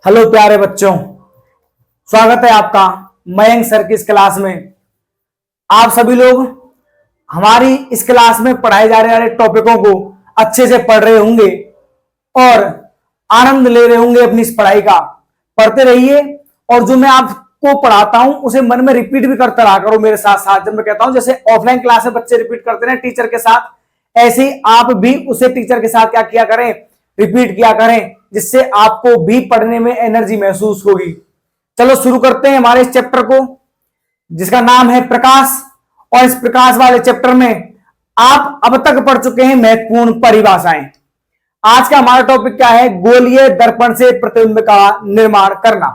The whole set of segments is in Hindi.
हेलो प्यारे बच्चों, स्वागत है आपका मयंक सर की इस क्लास में। आप सभी लोग हमारी इस क्लास में पढ़ाए जाने वाले टॉपिकों को अच्छे से पढ़ रहे होंगे और आनंद ले रहे होंगे अपनी इस पढ़ाई का। पढ़ते रहिए और जो मैं आपको पढ़ाता हूं उसे मन में रिपीट भी करते रहा करो मेरे साथ साथ। जब मैं कहता हूं जैसे ऑफलाइन क्लास में बच्चे रिपीट करते हैं टीचर के साथ, ऐसे ही आप भी उसे टीचर के साथ क्या किया करें, रिपीट किया करें, जिससे आपको भी पढ़ने में एनर्जी महसूस होगी। चलो शुरू करते हैं हमारे इस चैप्टर को जिसका नाम है प्रकाश। और इस प्रकाश वाले चैप्टर में आप अब तक पढ़ चुके हैं महत्वपूर्ण परिभाषाएं। आज का हमारा टॉपिक क्या है? गोलीय दर्पण से प्रतिबिंब का निर्माण करना।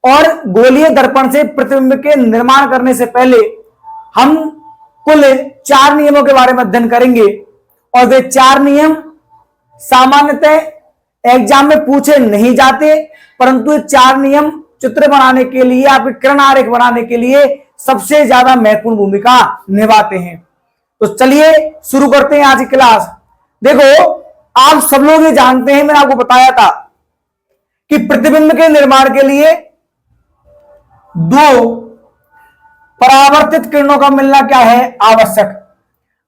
और गोलीय दर्पण से प्रतिबिंब के निर्माण करने से पहले हम कुल 4 नियमों के बारे में अध्ययन करेंगे। और वे 4 नियम सामान्यतः एग्जाम में पूछे नहीं जाते, परंतु ये 4 नियम चित्र बनाने के लिए, आपके किरण आरेख बनाने के लिए सबसे ज्यादा महत्वपूर्ण भूमिका निभाते हैं। तो चलिए शुरू करते हैं आज की क्लास। देखो, आप सब लोग ये जानते हैं, मैंने आपको बताया था कि प्रतिबिंब के निर्माण के लिए 2 परावर्तित किरणों का मिलना क्या है? आवश्यक।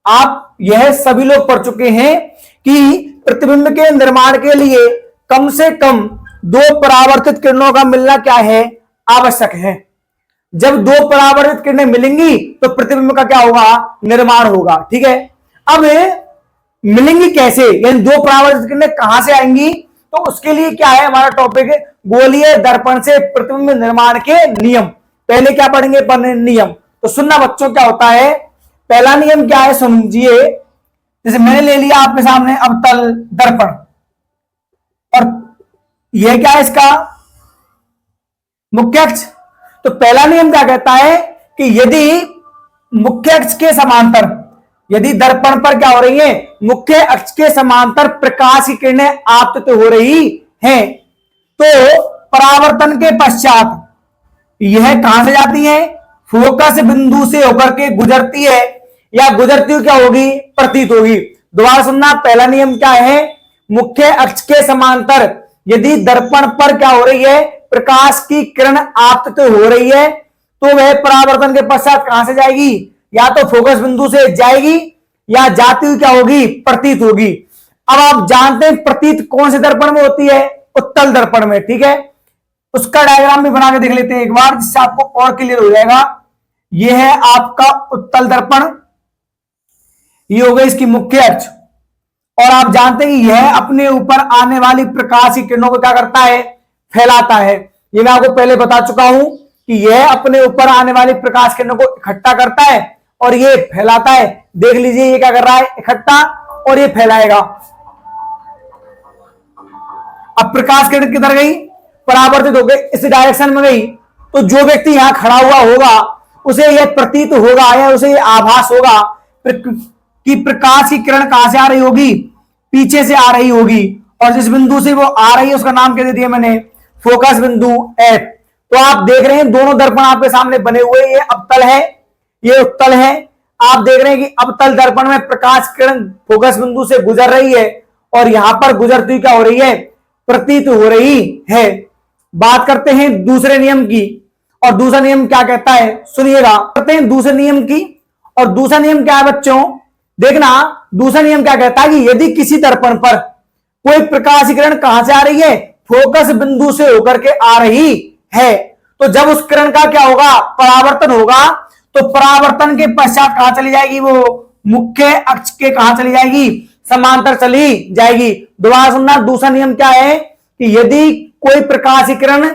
आप यह सभी लोग पढ़ चुके हैं कि प्रतिबिंब के निर्माण के लिए कम से कम 2 परावर्तित किरणों का मिलना क्या है? आवश्यक है। जब 2 परावर्तित किरणें मिलेंगी तो प्रतिबिंब का क्या होगा? निर्माण होगा। ठीक है, अब मिलेंगी कैसे, यानी 2 परावर्तित किरणें कहां से आएंगी? तो उसके लिए क्या है हमारा टॉपिक? गोलीय दर्पण से प्रतिबिंब निर्माण के नियम। पहले क्या पढ़ेंगे? नियम। तो सुनना बच्चों, क्या होता है? पहला नियम क्या है समझिए। जैसे मैंने ले लिया आपके सामने अवतल दर्पण, और यह क्या है इसका? मुख्य अक्ष। तो पहला नियम क्या कहता है कि यदि मुख्य अक्ष के समांतर, यदि दर्पण पर क्या हो रही है? मुख्य अक्ष के समांतर प्रकाश की किरणें आपतित हो रही हैं, तो परावर्तन के पश्चात यह कहां से जाती है? फोकस बिंदु से होकर के गुजरती है, या गुजरती हुई क्या होगी? प्रतीत होगी। दोबारा सुनना, पहला नियम क्या है? मुख्य अक्ष के समांतर यदि दर्पण पर क्या हो रही है? प्रकाश की किरण आपतित हो रही है, तो वह परावर्तन के पश्चात कहां से जाएगी? या तो फोकस बिंदु से जाएगी या जाती हुई क्या होगी? प्रतीत होगी। अब आप जानते हैं प्रतीत कौन से दर्पण में होती है? उत्तल दर्पण में। ठीक है, उसका डायग्राम भी बना के देख लेते हैं एक बार, जिससे आपको और क्लियर हो जाएगा। यह है आपका उत्तल दर्पण, ये हो गई इसकी मुख्य अक्ष। और आप जानते हैं कि यह अपने ऊपर आने वाली प्रकाश की किरणों को क्या करता है? फैलाता है। ये मैं आपको पहले बता चुका हूं कि यह अपने ऊपर आने वाली प्रकाश किरणों को इकट्ठा करता है और ये फैलाता है। देख लीजिए ये क्या कर रहा है? इकट्ठा, और ये फैलाएगा। अब प्रकाश किरण किधर गई? परावर्तित हो गई, इस डायरेक्शन में गई। तो जो व्यक्ति यहां खड़ा हुआ होगा उसे यह प्रतीत होगा या उसे यह आभास होगा कि प्रकाश की किरण कहां से आ रही होगी? पीछे से आ रही होगी। और जिस बिंदु से वो आ रही है उसका नाम क्या दे दिया मैंने? फोकस बिंदु F। तो आप देख रहे हैं दोनों दर्पण आपके सामने बने हुए, ये अवतल है, ये उत्तल है। आप देख रहे हैं कि अवतल दर्पण में प्रकाश किरण फोकस बिंदु से गुजर रही है और यहां पर गुजरती हुई क्या हो रही है? प्रतीत हो रही है। बात करते हैं दूसरे नियम की, और दूसरा नियम क्या कहता है सुनिएगा। करते हैं दूसरे नियम की, और दूसरा नियम क्या है बच्चों? देखना, दूसरा नियम क्या कहता है कि यदि किसी दर्पण पर कोई प्रकाश किरण कहां से आ रही है? फोकस बिंदु से होकर के आ रही है, तो जब उस किरण का क्या होगा? परावर्तन होगा। तो परावर्तन के पश्चात कहां चली जाएगी? वो मुख्य अक्ष के कहां चली जाएगी? समांतर चली जाएगी। दोबारा सुनना, दूसरा नियम क्या है कि यदि कोई प्रकाश किरण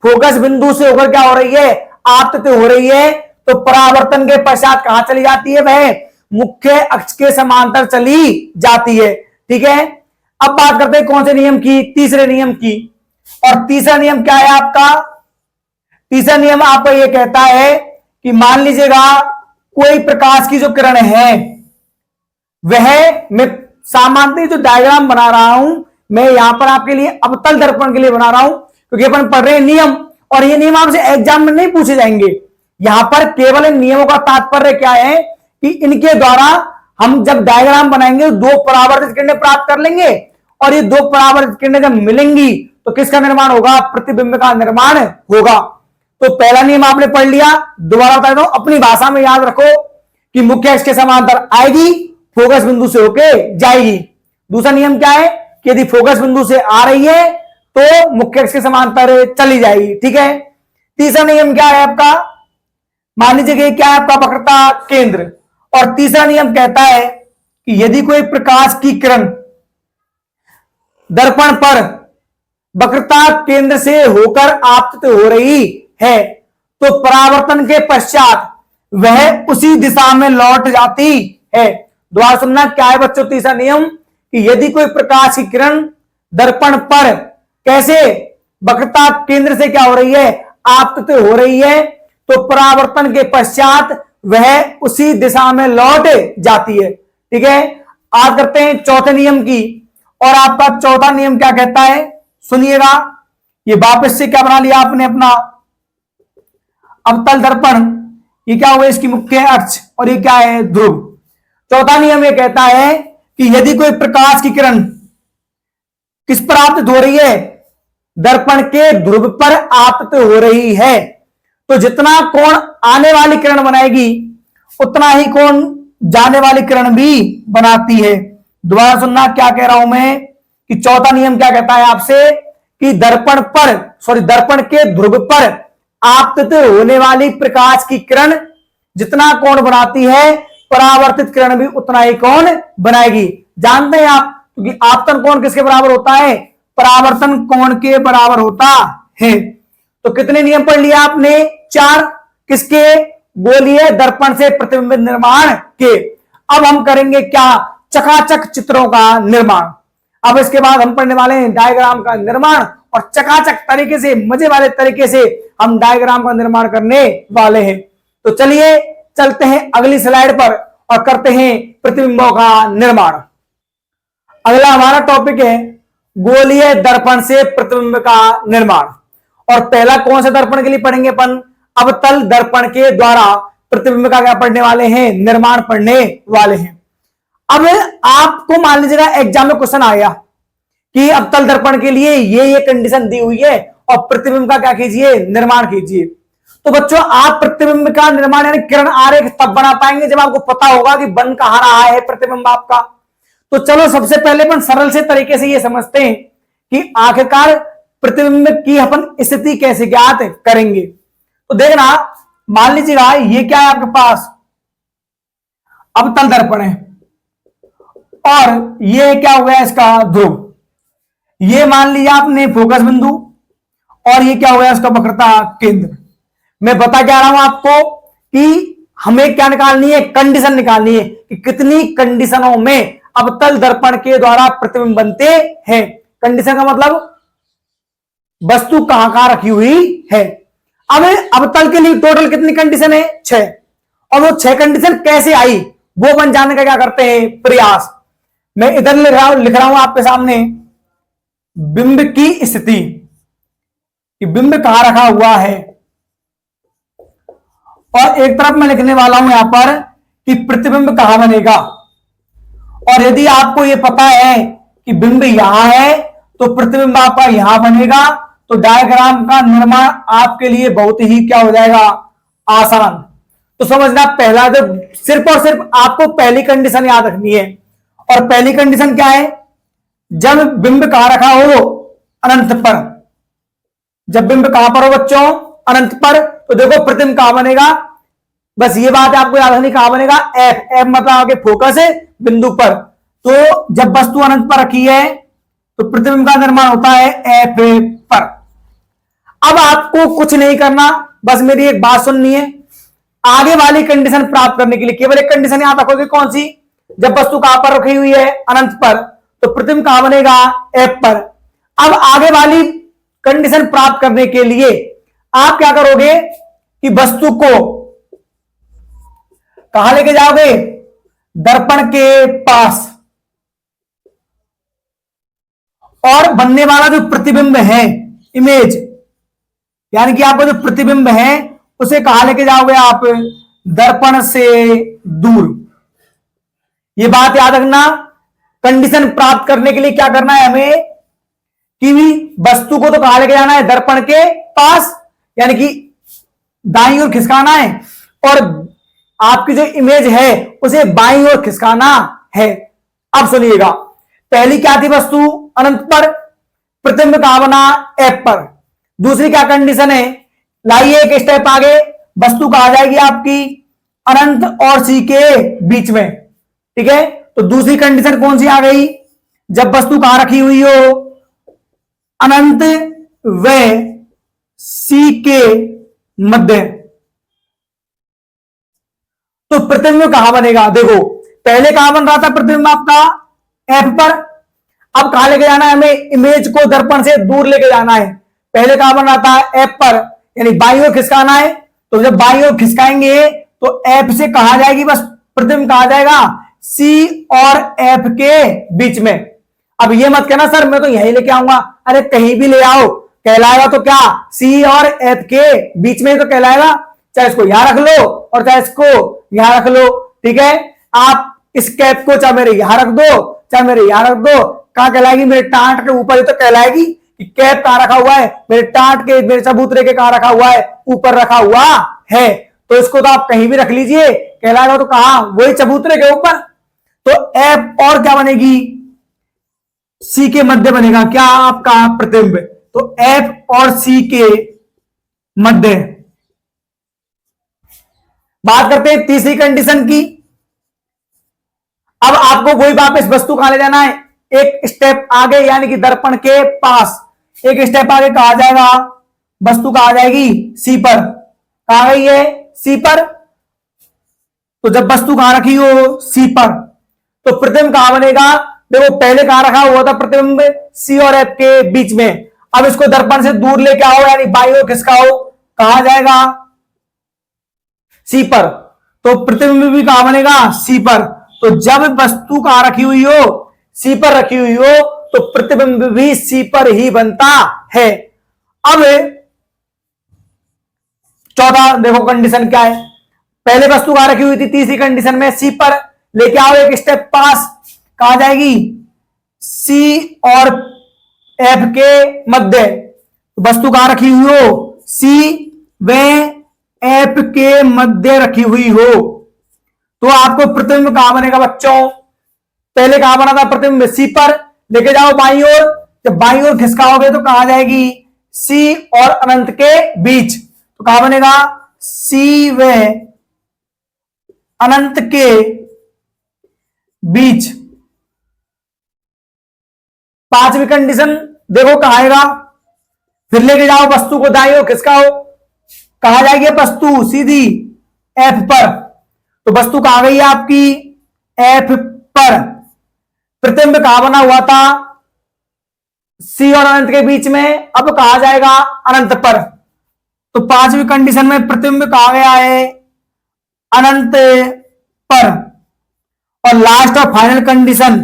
फोकस बिंदु से होकर क्या हो रही है? आपतित हो रही है, तो परावर्तन के पश्चात कहां चली जाती है? वह मुख्य अक्ष के समांतर चली जाती है। ठीक है, अब बात करते हैं कौन से नियम की? तीसरे नियम की। और तीसरा नियम क्या है आपका? तीसरा नियम आपको यह कहता है कि मान लीजिएगा कोई प्रकाश की जो किरण है, वह, मैं सामान्य जो डायग्राम बना रहा हूं मैं यहां पर आपके लिए अवतल दर्पण के लिए बना रहा हूं, क्योंकि अपन पढ़ रहे हैं नियम, और ये नियम आपसे एग्जाम में नहीं पूछे जाएंगे। यहां पर केवल इन नियमों का तात्पर्य क्या है कि इनके द्वारा हम जब डायग्राम बनाएंगे 2 परावर्तित किरणें प्राप्त कर लेंगे, और ये 2 परावर्तित किरणें जब मिलेंगी तो किसका निर्माण होगा? प्रतिबिंब का निर्माण होगा। तो पहला नियम आपने पढ़ लिया, दोबारा बता दो, अपनी भाषा में याद रखो कि मुख्य अक्ष के समांतर आएगी, फोकस बिंदु से होके जाएगी। दूसरा नियम क्या है कि यदि फोकस बिंदु से आ रही है तो मुख्य अक्ष के समांतर चली जाएगी। ठीक है। तीसरा नियम क्या है आपका? मान लीजिए कि क्या है आपका? वक्रता केंद्र। और तीसरा नियम कहता है कि यदि कोई प्रकाश की किरण दर्पण पर वक्रता केंद्र से होकर आपतित हो रही है तो परावर्तन के पश्चात वह उसी दिशा में लौट जाती है। दोबारा सुनना, क्या है बच्चों तीसरा नियम? कि यदि कोई प्रकाश की किरण दर्पण पर कैसे वक्रता केंद्र से क्या हो रही है? आपतित हो रही है, तो परावर्तन के पश्चात वह उसी दिशा में लौट जाती है। ठीक है। आज करते हैं चौथे नियम की। और आपका चौथा नियम क्या कहता है सुनिएगा। ये वापस से क्या बना लिया आपने अपना अवतल दर्पण, ये क्या हुआ? इसकी मुख्य अक्ष, और ये क्या है? ध्रुव। चौथा नियम ये कहता है कि यदि कोई प्रकाश की किरण किस पर आपतित हो रही है? दर्पण के ध्रुव पर आपतित हो रही है, तो जितना कोण आने वाली किरण बनाएगी उतना ही कोण जाने वाली किरण भी बनाती है। दोबारा सुनना, क्या कह रहा हूं मैं कि चौथा नियम क्या कहता है आपसे कि दर्पण के ध्रुव पर आपतित होने वाली प्रकाश की किरण जितना कोण बनाती है, परावर्तित किरण भी उतना ही कोण बनाएगी। जानते हैं आप, क्योंकि आपतन कोण किसके बराबर होता है? परावर्तन कोण के बराबर होता है। तो कितने नियम पढ़ लिया आपने? 4। किसके? गोलीय दर्पण से प्रतिबिंब निर्माण के। अब हम करेंगे क्या? चकाचक चित्रों का निर्माण। अब इसके बाद हम पढ़ने वाले हैं डायग्राम का निर्माण, और चकाचक तरीके से, मजे वाले तरीके से हम डायग्राम का निर्माण करने वाले हैं। तो चलिए चलते हैं अगली स्लाइड पर और करते हैं प्रतिबिंबों का निर्माण। अगला हमारा टॉपिक है गोलीय दर्पण से प्रतिबिंब का निर्माण। और पहला कौन से दर्पण के लिए पढ़ेंगे अपन? अवतल दर्पण के द्वारा प्रतिबिंब का क्या पढ़ने वाले हैं? निर्माण पढ़ने वाले हैं। अब आपको मान लीजिएगा एग्जाम में क्वेश्चन आया कि अवतल दर्पण के लिए ये कंडीशन दी हुई है और प्रतिबिंब का क्या कीजिए? निर्माण कीजिए। तो बच्चों आप प्रतिबिंब का निर्माण यानी किरण आरेख तब बना पाएंगे जब आपको पता होगा कि बन कहां रहा है प्रतिबिंब आपका। तो चलो सबसे पहले अपन सरल से तरीके से ये समझते हैं कि आखिरकार प्रतिबिंब की अपन स्थिति कैसे ज्ञात करेंगे। तो देखना, मान लीजिएगा ये क्या है आपके पास? अवतल दर्पण है, और ये क्या हो गया इसका? ध्रुव। ये मान लिया आपने फोकस बिंदु, और ये क्या हो गया इसका? वक्रता केंद्र। मैं बता क्या रहा हूं आपको कि हमें क्या निकालनी है? कंडीशन निकालनी है कि कितनी कंडीशनों में अवतल दर्पण के द्वारा प्रतिबिंब बनते हैं। कंडीशन का मतलब वस्तु कहां कहां रखी हुई है। अब अवतल के लिए टोटल कितनी कंडीशन है? 6। और वो 6 कंडीशन कैसे आई वो बन जाने का क्या करते हैं? प्रयास। मैं इधर लिख रहा हूं आपके सामने बिंब की स्थिति, कि बिंब कहां रखा हुआ है, और एक तरफ मैं लिखने वाला हूं यहां पर कि प्रतिबिंब कहां बनेगा। और यदि आपको यह पता है कि बिंब यहां है तो प्रतिबिंब आपका यहां बनेगा, तो डायग्राम का निर्माण आपके लिए बहुत ही क्या हो जाएगा? आसान। तो समझना, पहला जो सिर्फ और सिर्फ आपको पहली कंडीशन याद रखनी है। और पहली कंडीशन क्या है? जब बिंब कहां रखा हो? अनंत पर। जब बिंब कहां पर हो बच्चों? अनंत पर। तो देखो प्रतिबिंब कहां बनेगा? बस ये बात आपको याद रखनी, कहां बनेगा? एफ। एफ मतलब आगे फोकस है बिंदु पर। तो जब वस्तु अनंत पर रखी है तो प्रतिबिंब का निर्माण होता है एफ पर। अब आपको कुछ नहीं करना, बस मेरी एक बात सुननी है। आगे वाली कंडीशन प्राप्त करने के लिए केवल एक कंडीशन याद रखोगे, कौन सी? जब वस्तु कहां पर रखी हुई है? अनंत पर, तो प्रतिबिंब कहां बनेगा? एफ पर। अब आगे वाली कंडीशन प्राप्त करने के लिए आप क्या करोगे कि वस्तु को कहां लेके जाओगे? दर्पण के पास। और बनने वाला जो प्रतिबिंब है, इमेज, यानी कि आपका जो प्रतिबिंब है उसे कहां लेके जाओगे आप? दर्पण से दूर। ये बात याद रखना। कंडीशन प्राप्त करने के लिए क्या करना है हमें? कि भी वस्तु को तो कहां लेके जाना है, दर्पण के पास, यानी कि दाईं ओर खिसकाना है, और आपकी जो इमेज है उसे बाईं ओर खिसकाना है। अब सुनिएगा, पहली क्या थी वस्तु, अनंत पर, प्रतिबिंब कहां बना, एफ पर। दूसरी क्या कंडीशन है, लाइए एक स्टेप आगे, वस्तु कहां जाएगी आपकी अनंत और सी के बीच में, ठीक है। तो दूसरी कंडीशन कौन सी आ गई, जब वस्तु कहां रखी हुई हो, अनंत व सी के मध्य, तो प्रतिबिंब कहां बनेगा। देखो पहले कहां बन रहा था प्रतिबिंब आपका, एफ पर। अब कहां लेके जाना है हमें, इमेज को दर्पण से दूर लेके जाना है। पहले कहां बन रहा था, एफ पर, यानी बाईं ओर खिसकाना है। तो जब बाईं ओर खिसकाएंगे तो एफ से कहां जाएगी, बस प्रतिबिंब कहां जाएगा, सी और एफ के बीच में। अब ये मत कहना सर मैं तो यहीं लेके आऊंगा, अरे कहीं भी ले आओ, कहलाएगा तो क्या, सी और एफ के बीच में तो कहलाएगा, चाहे इसको यहां रख लो और चाहे इसको यहां रख लो, ठीक है। आप इस कैप को चाहे मेरे यहां रख दो, चाहे मेरे यहां रख दो, कहां कहलाएगी, मेरे टांट के ऊपर ही तो कहलाएगी कि कैप कहां रखा हुआ है, मेरे टांट के, मेरे चबूतरे के कहां रखा हुआ है, ऊपर रखा हुआ है। तो इसको तो आप कहीं भी रख लीजिए, कहलाएगा तो कहां, वही चबूतरे के ऊपर। तो एफ और क्या बनेगी, सी के मध्य बनेगा क्या आपका प्रतिबिंब। तो एफ और सी के मध्य। बात करते हैं तीसरी कंडीशन की। अब आपको वही वापस वस्तु कहां ले जाना है, एक स्टेप आगे, यानी कि दर्पण के पास एक स्टेप आगे कहा जाएगा, वस्तु कहां जाएगी, सी पर। कहां गई है, सी पर। तो जब वस्तु कहां रखी हो, सी पर, तो प्रतिबिंब कहां बनेगा। देखो पहले कहां रखा हुआ था प्रतिबिंब, सी और एफ के बीच में। अब इसको दर्पण से दूर लेके आओ, यानी बाईं ओर खिसकाओ, कहां जाएगा, सी पर। तो प्रतिबिंब भी कहां बनेगा, सी पर। तो जब वस्तु कहां रखी हुई हो, सी पर रखी हुई हो, तो प्रतिबिंब भी सी पर ही बनता है। अब चौथा देखो कंडीशन क्या है, पहले वस्तु कहां रखी हुई थी, तीसरी कंडीशन में सी पर, लेके आओ एक स्टेप पास, कहां जाएगी, सी और एफ के मध्य। वस्तु कहां रखी हुई हो, सी व एफ के मध्य रखी हुई हो, तो आपको प्रतिबिंब कहां बनेगा बच्चों, पहले कहां बना था प्रतिबिंब, सी पर, लेके जाओ बाईं ओर, जब बाईं ओर खिसकाओगे तो कहां जाएगी, सी और अनंत के बीच। तो कहां बनेगा, सी व अनंत के बीच। पांचवी कंडीशन देखो कहां आएगा, फिर लेके जाओ वस्तु को दाईं ओर खिसकाओ, कहां जाएगी वस्तु, सीधी एफ पर। तो वस्तु कहां गई है आपकी, एफ पर। प्रतिबिंब कहां बना हुआ था, सी और अनंत के बीच में, अब कहां जाएगा, अनंत पर। तो पांचवी कंडीशन में प्रतिबिंब कहां गया है, अनंत पर। और लास्ट और फाइनल कंडीशन,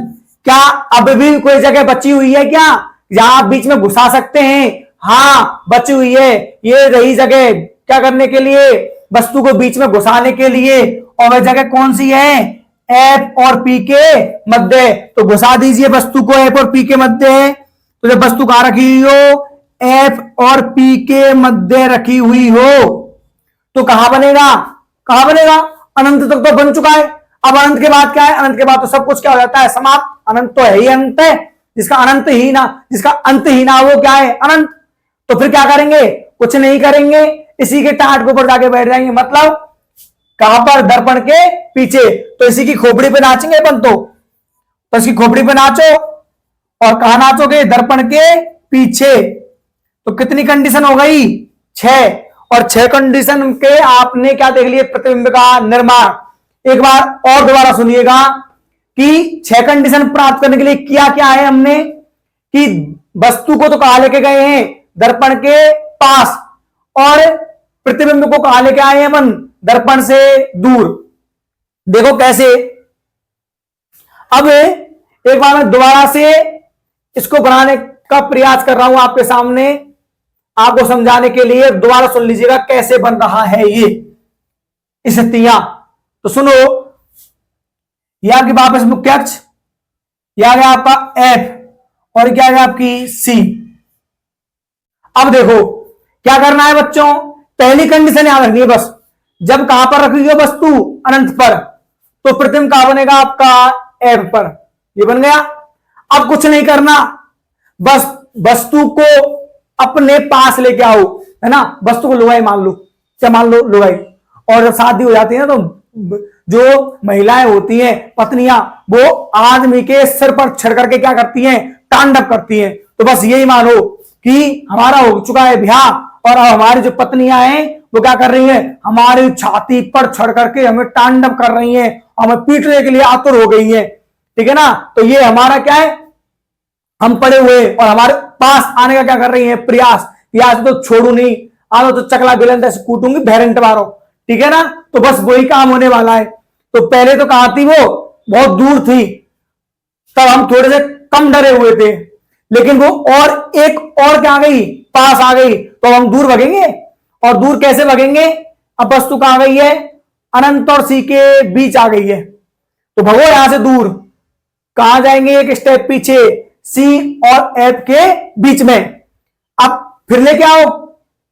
क्या अब भी कोई जगह बची हुई है क्या, जहां आप बीच में घुसा सकते हैं, हां बची हुई है, ये रही जगह क्या करने के लिए, वस्तु को बीच में घुसाने के लिए। और वह जगह कौन सी है, एफ और पी के मध्य। तो घुसा दीजिए वस्तु को एफ और पी के मध्य। तो जब वस्तु कहां रखी हुई हो, एफ और पी के मध्य रखी हुई हो, तो कहां बनेगा, कहां बनेगा, अनंत तक तो बन चुका है। अब अनंत के बाद क्या है, अनंत के बाद तो सब कुछ क्या हो जाता है, समाप्त। अनंत तो है ही अनंत है, जिसका अंत ही ना वो क्या है, अनंत। तो फिर क्या करेंगे, कुछ नहीं करेंगे, इसी के टाट के ऊपर जाके बैठ जाएंगे, मतलब कहां पर, दर्पण के पीछे। तो इसी की खोपड़ी पे नाचेंगे अपन, तो इसकी खोपड़ी पे नाचो, और कहां नाचोगे, दर्पण के पीछे। तो कितनी कंडीशन हो गई, 6। और 6 कंडीशन के आपने क्या देख लिए, प्रतिबिंब का निर्माण। एक बार और दोबारा सुनिएगा कि 6 कंडीशन प्राप्त करने के लिए किया क्या है हमने, कि वस्तु को तो कहां लेके गए हैं, दर्पण के पास, और प्रतिबिंब को कहां लेके आए हैं अपन, दर्पण से दूर। देखो कैसे। अब एक बार मैं दोबारा से इसको बनाने का प्रयास कर रहा हूं आपके सामने, आपको समझाने के लिए। दोबारा सुन लीजिएगा कैसे बन रहा है ये स्थितियां। तो सुनो, यह आपकी वापस मुख्य अक्ष, यह आ गया आपका एफ, और क्या आ गया आपकी सी। अब देखो क्या करना है बच्चों, पहली कंडीशन याद रखनी है बस, जब कहां पर रखी हो वस्तु अनंत पर, तो प्रतिबिंब कहां बनेगा आपका एफ पर, ये बन गया। अब कुछ नहीं करना, बस वस्तु को अपने पास लेके आओ, है ना, वस्तु को लुगाई मान लो, क्या मान लो लुगाई, और जब शादी हो जाती है ना तो जो महिलाएं होती हैं पत्नियां, वो आदमी के सिर पर चढ़ करके क्या करती हैं, तांडव करती हैं। तो बस यही मानो कि हमारा हो चुका है ब्याह, और अब हमारी जो पत्नियां हैं वो क्या कर रही हैं, हमारी छाती पर चढ़ करके हमें तांडव कर रही हैं, हमें पीटने के लिए आतुर हो गई हैं, ठीक है ना। तो ये हमारा क्या है, हम पड़े हुए और हमारे पास आने का क्या कर रही है, प्रयास, या तो छोड़ू नहीं, आ तो चकला बेलन से कूटूंगी भेरंट मारो, ठीक है ना। तो बस वही काम होने वाला है। तो पहले तो कहां थी वो, बहुत दूर थी, तब हम थोड़े से कम डरे हुए थे, लेकिन वो और एक और क्या आ गई, पास आ गई, तो हम दूर भगेंगे। और दूर कैसे भगेंगे, अब वस्तु कहां गई है, अनंत और सी के बीच आ गई है, तो भगो यहां से दूर, कहां जाएंगे, एक स्टेप पीछे, सी और एफ के बीच में। अब फिर लेके आओ,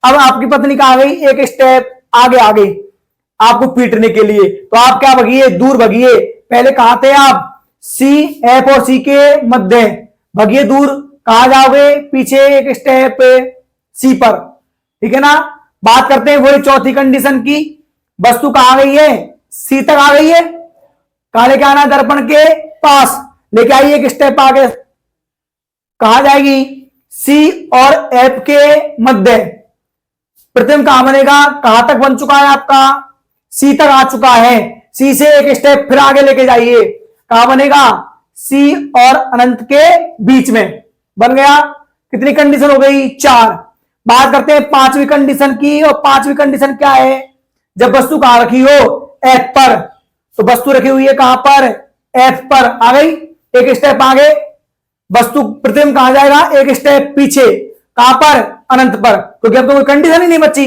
अब आपकी पत्नी कहां गई, एक स्टेप आगे आ गई आपको पीटने के लिए, तो आप क्या भगिए, दूर भगिए। पहले कहां थे आप, सी, एफ और सी के मध्य, भगिए दूर, कहां जाओगे, पीछे एक स्टेप सी पर, ठीक है ना। बात करते हैं वही चौथी कंडीशन की, वस्तु कहां गई है, सी तक आ गई है, कहां लेके आना, दर्पण के पास लेके आइए, एक स्टेप आगे, कहां जाएगी, सी और एफ के मध्य, प्रतिबिंब कहां बनेगा, कहां तक बन चुका है आपका, सी तक आ चुका है, सी से एक स्टेप फिर आगे लेके जाइए, कहां बनेगा, सी और अनंत के बीच में, बन गया। कितनी कंडीशन हो गई, 4। बात करते हैं पांचवी कंडीशन की, और पांचवी कंडीशन क्या है, जब वस्तु कहां रखी हो, एफ पर, तो वस्तु रखी हुई है कहां पर, एफ पर आ गई, एक स्टेप आगे, वस्तु प्रतिबिंब कहां जाएगा, एक स्टेप पीछे, कहां पर, अनंत पर, क्योंकि अब तो कोई कंडीशन ही नहीं बची,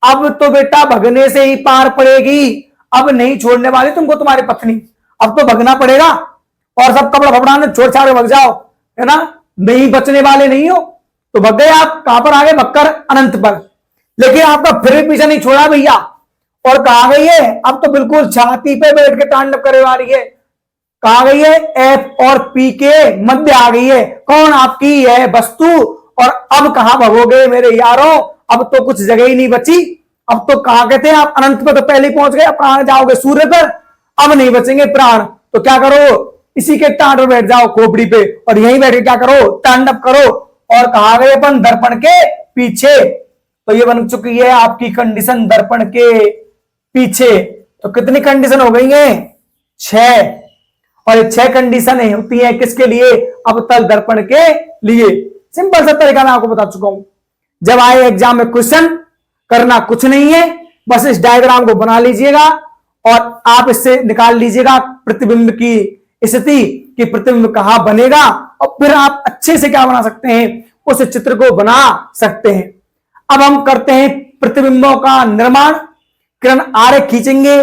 अब तो बेटा भगने से ही पार पड़ेगी, अब नहीं छोड़ने वाली तुमको तुम्हारी पत्नी, अब तो भगना पड़ेगा, और सब कपड़ा फपड़ा छोड़ छाड़ भग जाओ, है ना, नहीं बचने वाले नहीं हो। तो भग गए आप, कहां पर आ गए, भक्कर अनंत पर, लेकिन आपका फिर भी पीछा नहीं छोड़ा भैया, और कहां गई है, अब तो बिल्कुल छाती पे बैठ के तांडव करे वाली है, कहां गई है, एफ और पी के मध्य आ गई है, कौन, आपकी है वस्तु। और अब कहां भगोगे मेरे यारों, अब तो कुछ जगह ही नहीं बची, अब तो कहां कहते हैं आप, अनंत पर तो पहले ही पहुंच गए, अब कहां जाओगे, सूर्य पर, अब नहीं बचेंगे प्राण। तो क्या करो, इसी के टांड पर बैठ जाओ खोपड़ी पे, और यहीं बैठ के क्या करो, तांडव करो। और कहां गए अपन, दर्पण के पीछे, तो ये बन चुकी है आपकी कंडीशन, दर्पण के पीछे। तो कितनी कंडीशन हो गई है, 6, और ये 6 कंडीशन होती है किसके लिए, अवतल दर्पण के लिए। सिंपल सा तरीका मैं आपको बता चुका हूं, जब आए एग्जाम में क्वेश्चन, करना कुछ नहीं है, बस इस डायग्राम को बना लीजिएगा और आप इससे निकाल लीजिएगा प्रतिबिंब की स्थिति, कि प्रतिबिंब कहां बनेगा, और फिर आप अच्छे से क्या बना सकते हैं, उस चित्र को बना सकते हैं। अब हम करते हैं प्रतिबिंबों का निर्माण, किरण आरेख खींचेंगे,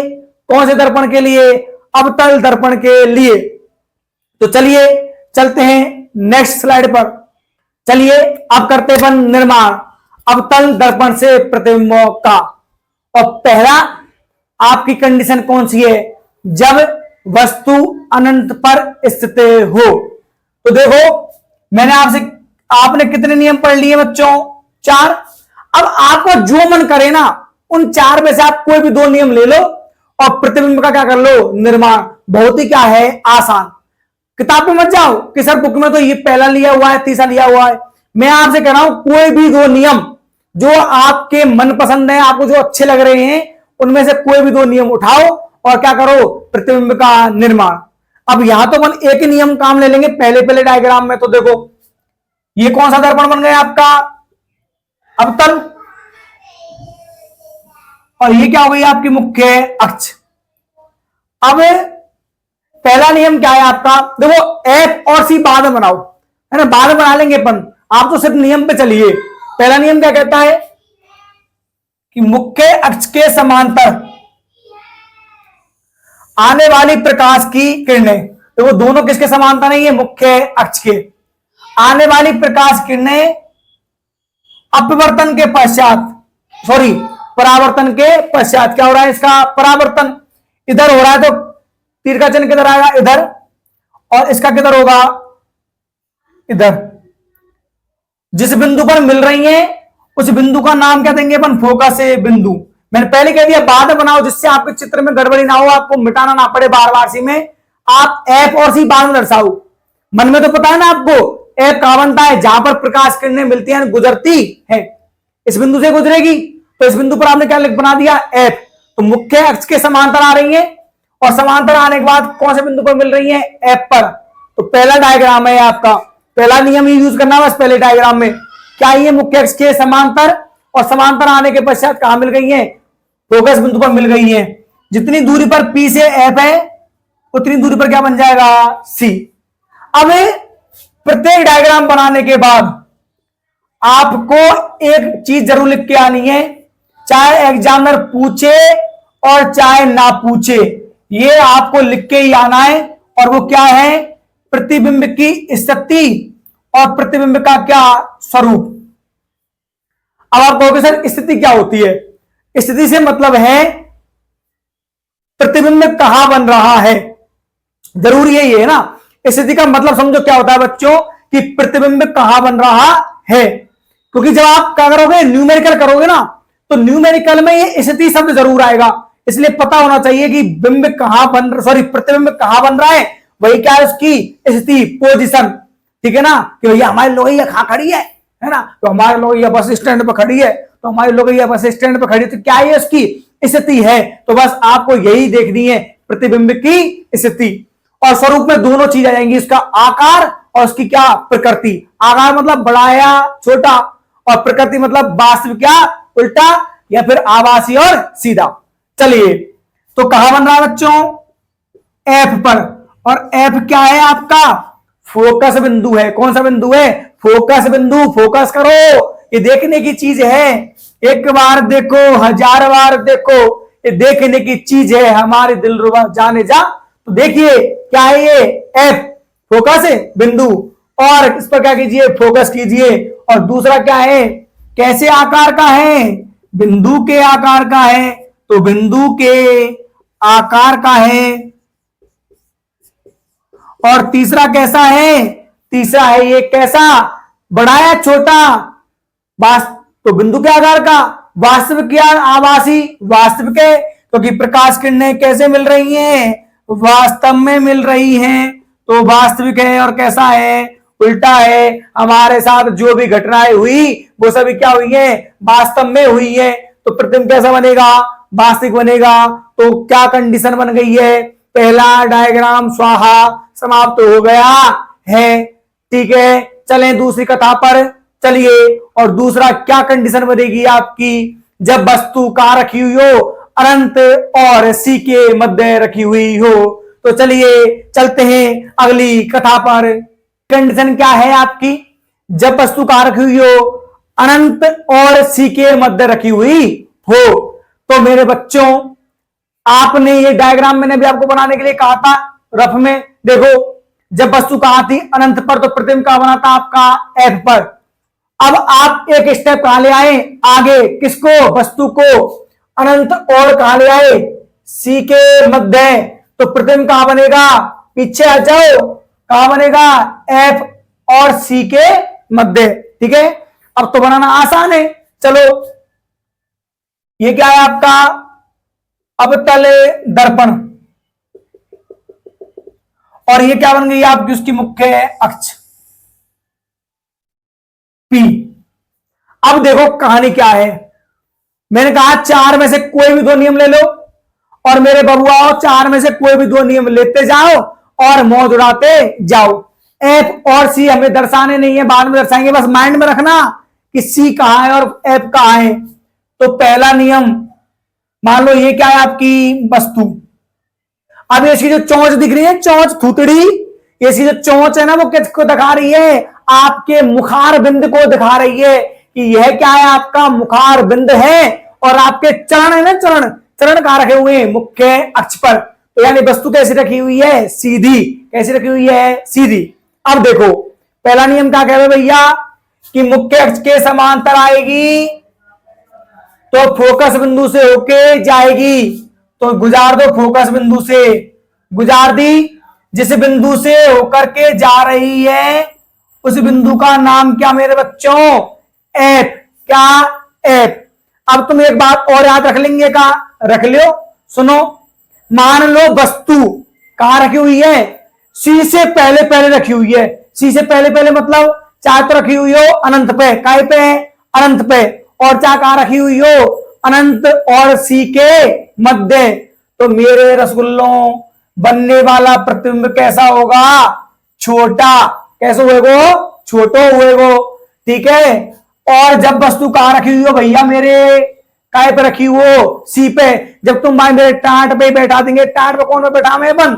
कौन से दर्पण के लिए, अवतल दर्पण के लिए। तो चलिए चलते हैं नेक्स्ट स्लाइड पर, चलिए अब करते हैं निर्माण अवतल दर्पण से प्रतिबिंबों का। और पहला आपकी कंडीशन कौन सी है, जब वस्तु अनंत पर स्थित हो। तो देखो मैंने आपने कितने नियम पढ़ लिए बच्चों, 4। अब आपको जो मन करे ना, उन 4 में से आप कोई भी 2 नियम ले लो और प्रतिबिंब का क्या कर लो, निर्माण। बहुत ही क्या है, आसान। किताब में मत जाओ कि सर बुक में तो ये पहला लिया हुआ है, तीसरा लिया हुआ है। मैं आपसे कह रहा हूं कोई भी 2 नियम जो आपके मनपसंद है, आपको जो अच्छे लग रहे हैं, उनमें से कोई भी 2 नियम उठाओ और क्या करो, प्रतिबिंब का निर्माण। अब यहां तो अपन एक ही नियम काम ले लेंगे पहले डायग्राम में। तो देखो ये कौन सा दर्पण बन गया आपका, अवतल, और ये क्या हो गई आपकी मुख्य अक्ष। अब पहला नियम क्या है आपका, देखो एफ और सी बाद में बनाओ, है ना, बाद में बना लेंगे अपन, आप तो सिर्फ नियम पे चलिए। पहला नियम क्या कहता है कि मुख्य अक्ष के समांतर आने वाली प्रकाश की किरणें, तो वो दोनों किसके समांतर नहीं है, मुख्य अक्ष के। आने वाली प्रकाश किरणें अपवर्तन के पश्चात, सॉरी परावर्तन के पश्चात क्या हो रहा है, इसका परावर्तन इधर हो रहा है, तो तीर का चिन्ह किधर आएगा, इधर, और इसका किधर होगा, इधर। जिस बिंदु पर मिल रही है उस बिंदु का नाम क्या देंगे अपन, फोकस बिंदु। मैंने पहले कह दिया बाद में बनाओ, जिससे आपके चित्र में गड़बड़ी ना हो, आपको मिटाना ना पड़े बार बार। सी में आप एफ और सी बाद में दर्शाओ। मन में तो पता है ना आपको एफ कहां बनता है, जहां पर प्रकाश किरणें मिलती हैं, गुजरती है, इस बिंदु से गुजरेगी, तो इस बिंदु पर आपने क्या बना दिया, एफ। तो मुख्य अक्ष के समांतर आ रही है, और समांतर आने के बाद कौन से बिंदु पर मिल रही है, एफ पर। तो पहला डायग्राम है आपका, पहला नियम ही यूज करना बस पहले डायग्राम में। क्या ये मुख्य अक्ष के समांतर, और समांतर आने के पश्चात कहां मिल गई है, फोकस बिंदु पर मिल गई है। जितनी दूरी पर पी से एफ है उतनी दूरी पर क्या बन जाएगा, सी। अब प्रत्येक डायग्राम बनाने के बाद आपको एक चीज जरूर लिख के आनी है, चाहे एग्जामिनर पूछे और चाहे ना पूछे, ये आपको लिख के ही आना है। और वो क्या है, प्रतिबिंब की स्थिति और प्रतिबिंब का क्या स्वरूप। अब आप कहोगे सर स्थिति क्या होती है, स्थिति से मतलब है प्रतिबिंब कहां बन रहा है, जरूरी यही है ना। स्थिति का मतलब समझो क्या होता है बच्चों, कि प्रतिबिंब कहां बन रहा है। क्योंकि जब आप क्या करोगे, न्यूमेरिकल करोगे ना, तो न्यूमेरिकल में ये स्थिति शब्द जरूर आएगा, इसलिए पता होना चाहिए कि बिंब कहां बन, सॉरी प्रतिबिंब कहां बन रहा है, वही क्या है उसकी स्थिति, पोजीशन। ठीक है ना, कि भैया हमारी लोहिया कहां खड़ी है ना, तो हमारी लोहिया बस स्टैंड पर खड़ी है, तो हमारी लोहिया बस स्टैंड पर खड़ी है, तो क्या है उसकी स्थिति है। तो बस आपको यही देखनी है, प्रतिबिंब की स्थिति। और स्वरूप में दोनों चीज आ जाएंगी, उसका आकार और उसकी क्या प्रकृति। आकार मतलब बड़ा या छोटा, और प्रकृति मतलब वास्तविक क्या उल्टा, या फिर आभासी और सीधा। चलिए, तो कहां बन रहा है बच्चों, एफ पर। और एफ क्या है आपका, फोकस बिंदु है। कौन सा बिंदु है, फोकस बिंदु। फोकस करो, ये देखने की चीज है, एक बार देखो हजार बार देखो, ये देखने की चीज है, हमारे दिलरुबा जाने जा। तो देखिए क्या है ये, एफ फोकस है बिंदु, और इस पर क्या कीजिए, फोकस कीजिए। और दूसरा क्या है, कैसे आकार का है, बिंदु के आकार का है, तो बिंदु के आकार का है। और तीसरा कैसा है, तीसरा है ये कैसा, बड़ा या छोटा, तो बिंदु के आकार का, वास्तविक या आभासी, वास्तविक है, क्योंकि प्रकाश किरणें कैसे मिल रही हैं, वास्तव में मिल रही हैं, तो वास्तविक है। और कैसा है, उल्टा है, हमारे साथ जो भी घटनाएं हुई वो सभी क्या हुई है, वास्तव में हुई है। तो प्रतिबिंब कैसा बनेगा, वास्तविक बनेगा। तो क्या कंडीशन बन गई है, पहला डायग्राम स्वाहा समाप्त हो गया है। ठीक है, चलें दूसरी कथा पर चलिए। और दूसरा क्या कंडीशन बनेगी आपकी, जब वस्तु कहां रखी हुई हो, अनंत और सी के मध्य रखी हुई हो। तो चलिए चलते हैं अगली कथा पर। कंडीशन क्या है आपकी, जब वस्तु कहां रखी हुई हो, अनंत और सी के मध्य रखी हुई हो। तो मेरे बच्चों, आपने ये डायग्राम मैंने भी आपको बनाने के लिए कहा था रफ में, देखो जब वस्तु कहां थी, अनंत पर, तो प्रतिबिंब कहां बना था आपका, एफ पर। अब आप एक स्टेप कहां ले आए आगे, किसको, वस्तु को, अनंत और कहां ले आए, सी के मध्य। तो प्रतिबिंब कहां बनेगा, पीछे आ जाओ, कहां बनेगा, एफ और सी के मध्य। ठीक है, अब तो बनाना आसान है। चलो, ये क्या है आपका, अवतल दर्पण, और ये क्या बन गई आपकी उसकी मुख्य अक्ष पी। अब देखो कहानी क्या है, मैंने कहा चार में से कोई भी दो नियम ले लो, और मेरे बबुआ चार में से कोई भी दो नियम लेते जाओ और मौज उड़ाते जाओ। एफ और सी हमें दर्शाने नहीं है, बाद में दर्शाएंगे, बस माइंड में रखना कि सी कहां है और एफ कहां है। तो पहला नियम, मान लो ये क्या है आपकी वस्तु। अब इसकी जो चोंच दिख रही है, चोंच थूतड़ी, इसकी जो चोंच है ना, वो किसको दिखा रही है, आपके मुखार बिंद को दिखा रही है कि यह क्या है, आपका मुखार बिंद है। और आपके चरण है ना, चरण, चरण कहां रखे हुए हैं, मुख्य अक्ष पर। तो यानी वस्तु कैसी रखी हुई है, सीधी। कैसी रखी हुई है, सीधी। अब देखो पहला नियम क्या कह रहे भैया, कि मुख्य अक्ष के समांतर आएगी तो फोकस बिंदु से होके जाएगी, तो गुजार दो फोकस बिंदु से, गुजार दी। जिस बिंदु से होकर के जा रही है उस बिंदु का नाम क्या मेरे बच्चों? एफ। क्या? एफ। अब तुम एक बात और याद रख लेंगे का, रख लियो, सुनो। मान लो वस्तु कहां रखी हुई है? सी से पहले पहले रखी हुई है। सी से पहले पहले मतलब चाहे तो रखी हुई हो अनंत पे, काय पे? अनंत पे। और चाहे कहां रखी हुई हो? अनंत और सी के मध्य। तो मेरे रसगुल्लों बनने वाला प्रतिबिंब कैसा होगा? छोटा। कैसे हुएगो? छोटो हुएगो, ठीक है। और जब वस्तु कहां रखी हुई हो भैया मेरे? काय पे रखी हो? सी पे। जब तुम भाई मेरे टाट पे बैठा देंगे, टाट पे कौन पे बैठा मैं? बन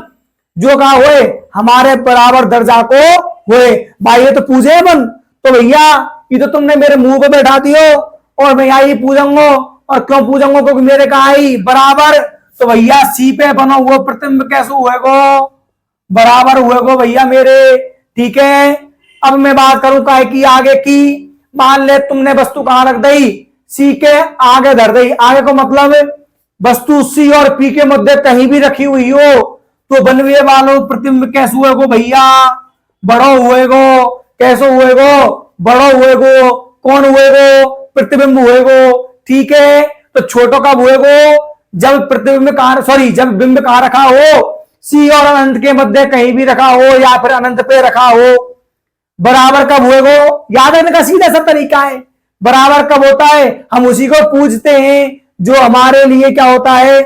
जो कहा हुए हमारे बराबर दर्जा को हुए भाई, ये तो पूजे बन। तो भैया ये तो तुमने मेरे मुंह पे बैठा दियो और मैं यही पूछूंगा। और क्यों पूछूंगा? क्योंकि मेरे कहा ही बराबर। तो भैया सी पे बनो हुआ प्रतिबिंब कैसे हुएगो? बराबर हुएगो भैया मेरे, ठीक है। अब मैं बात करूं काय की आगे की। मान ले तुमने वस्तु कहां रख दी? सी के आगे धर दी। आगे को मतलब वस्तु सी और पी के मध्य कहीं भी रखी हुई हो तो बनवे वालों प्रतिबिंब कैसे हुएगो भैया? बड़ो हुएगो। कैसे हुएगो? बड़ो हुएगो। कौन हुएगो? प्रतिबिंब हुएगो, ठीक है। तो छोटो कब हुएगो? जब प्रतिबिंब कहां, सॉरी जब बिंब कहां रखा हो? सी और अनंत के मध्य कहीं भी रखा हो या फिर अनंत पे रखा हो। बराबर कब हुएगो? याद रखने का सीधा सा तरीका है। बराबर कब होता है? हम उसी को पूछते हैं जो हमारे लिए क्या होता है?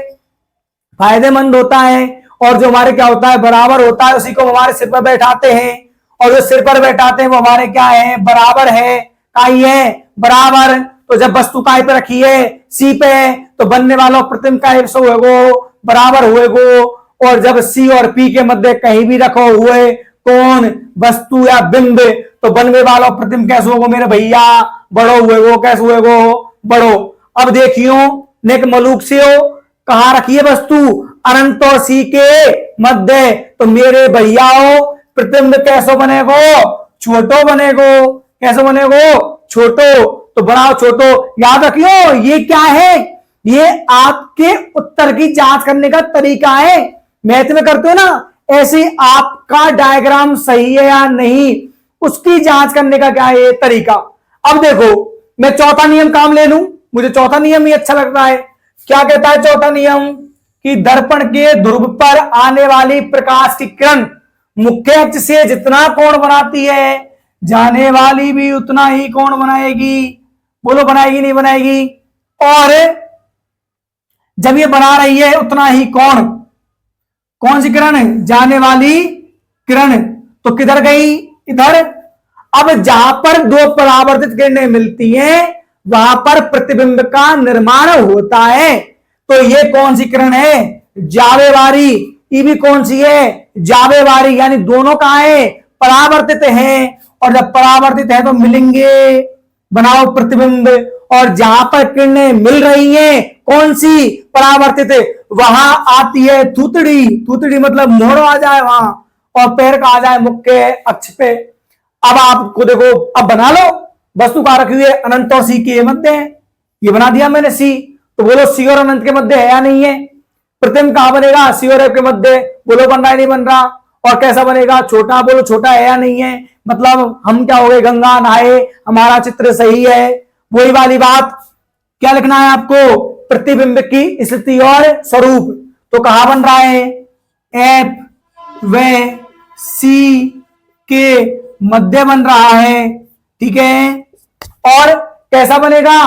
फायदेमंद होता है। और जो हमारे क्या होता है? बराबर होता है। उसी को हमारे सिर पर बैठाते हैं और जो सिर पर बैठाते हैं वो हमारे क्या है? बराबर है। काई है? बराबर। तो जब वस्तु काय पे रखी है? सी पे, तो बनने वाला प्रतिबिंब का एक हुएगो? बराबर हुएगो। और जब सी और पी के मध्य कहीं भी रखो हुए कौन? वस्तु या बिंब, तो बनने वाला प्रतिबिंब कैसे होगा मेरे भैया? बड़ो हुएगो। कैसे हुएगो? बड़ो। अब देखियो नेक मलूक से हो कहां रखी है वस्तु? अनंत और सी के मध्य। तो मेरे भैयाओ प्रतिबिंब कैसे बनेगो? छोटो बनेगो। कैसे बनेगो? छोटो। तो बनाओ छोटो। याद रखियो ये क्या है? ये आपके उत्तर की जांच करने का तरीका है। मैथ में करते हो ना ऐसे, आपका डायग्राम सही है या नहीं उसकी जांच करने का क्या है तरीका। अब देखो मैं चौथा नियम काम ले लूं, मुझे चौथा नियम ही अच्छा लग रहा है। क्या कहता है चौथा नियम? कि दर्पण के ध्रुव पर आने वाली प्रकाश की किरण मुख्य अक्ष से जितना कोण बनाती है जाने वाली भी उतना ही कोण बनाएगी। बोलो बनाएगी नहीं बनाएगी? और जब ये बना रही है उतना ही कोण, कौन सी किरण? जाने वाली किरण। तो किधर गई? इधर। अब जहां पर दो परावर्तित किरणें मिलती हैं वहां पर प्रतिबिंब का निर्माण होता है। तो ये कौन सी किरण है? जावेवारी। ये भी कौन सी है? जावेवारी। यानी दोनों कहां है? परावर्तित हैं। और जब परावर्तित है तो मिलेंगे, बनाओ प्रतिबिंब। और जहां पर किरणें मिल रही हैं कौन सी? परावर्तित, वहां आती है थूतड़ी। थूतड़ी मतलब मोड़ आ जाए वहां और पैर का आ जाए मुख्य अक्ष पे। अब आपको देखो, अब बना लो वस्तु कहां रखी हुई है? अनंत और सी के मध्य है। ये बना दिया मैंने सी। तो बोलो सी और अनंत के मध्य है या नहीं है? प्रतिबिंब कहां बनेगा? सी और एफ के मध्य। बोलो बन रहा है नहीं बन रहा? और कैसा बनेगा? छोटा। बोलो छोटा है या नहीं है? मतलब हम क्या हो गए? गंगा नहाए, हमारा चित्र सही है। वही वाली बात, क्या लिखना है आपको? प्रतिबिंब की स्थिति और स्वरूप। तो कहां बन रहा है? एफ व सी के मध्य बन रहा है, ठीक है। और कैसा बनेगा?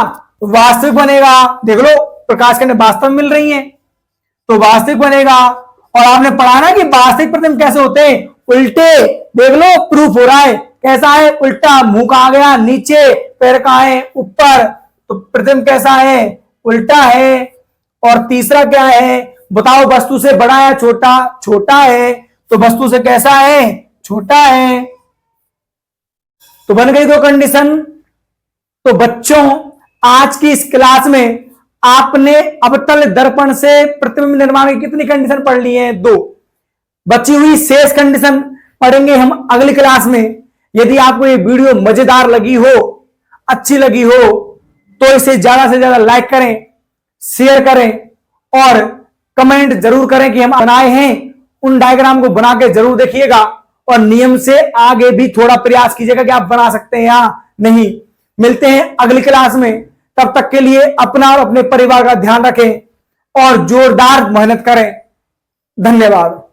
वास्तविक बनेगा। देख लो प्रकाश किरणें वास्तव में मिल रही हैं तो वास्तविक बनेगा। और आपने पढ़ा ना कि वास्तविक प्रतिबिंब कैसे होते हैं? उल्टे। देख लो प्रूफ हो रहा है। कैसा है? उल्टा। मुंह कहां गया? नीचे। पैर कहां है? ऊपर। तो प्रतिबिंब कैसा है? उल्टा है। और तीसरा क्या है बताओ? वस्तु से बड़ा है छोटा? छोटा है। तो वस्तु से कैसा है? छोटा है। तो बन गई दो कंडीशन। तो बच्चों आज की इस क्लास में आपने अवतल दर्पण से प्रतिबिंब निर्माण की कितनी कंडीशन पढ़ ली है? दो। बची हुई शेष कंडीशन पढ़ेंगे हम अगली क्लास में। यदि आपको ये वीडियो मजेदार लगी हो, अच्छी लगी हो, तो इसे ज्यादा से ज्यादा लाइक करें, शेयर करें और कमेंट जरूर करें कि हम बनाए हैं उन डायग्राम को बना के जरूर देखिएगा और नियम से आगे भी थोड़ा प्रयास कीजिएगा कि आप बना सकते हैं या नहीं। मिलते हैं अगली क्लास में, तब तक के लिए अपना और अपने परिवार का ध्यान रखें और जोरदार मेहनत करें। धन्यवाद।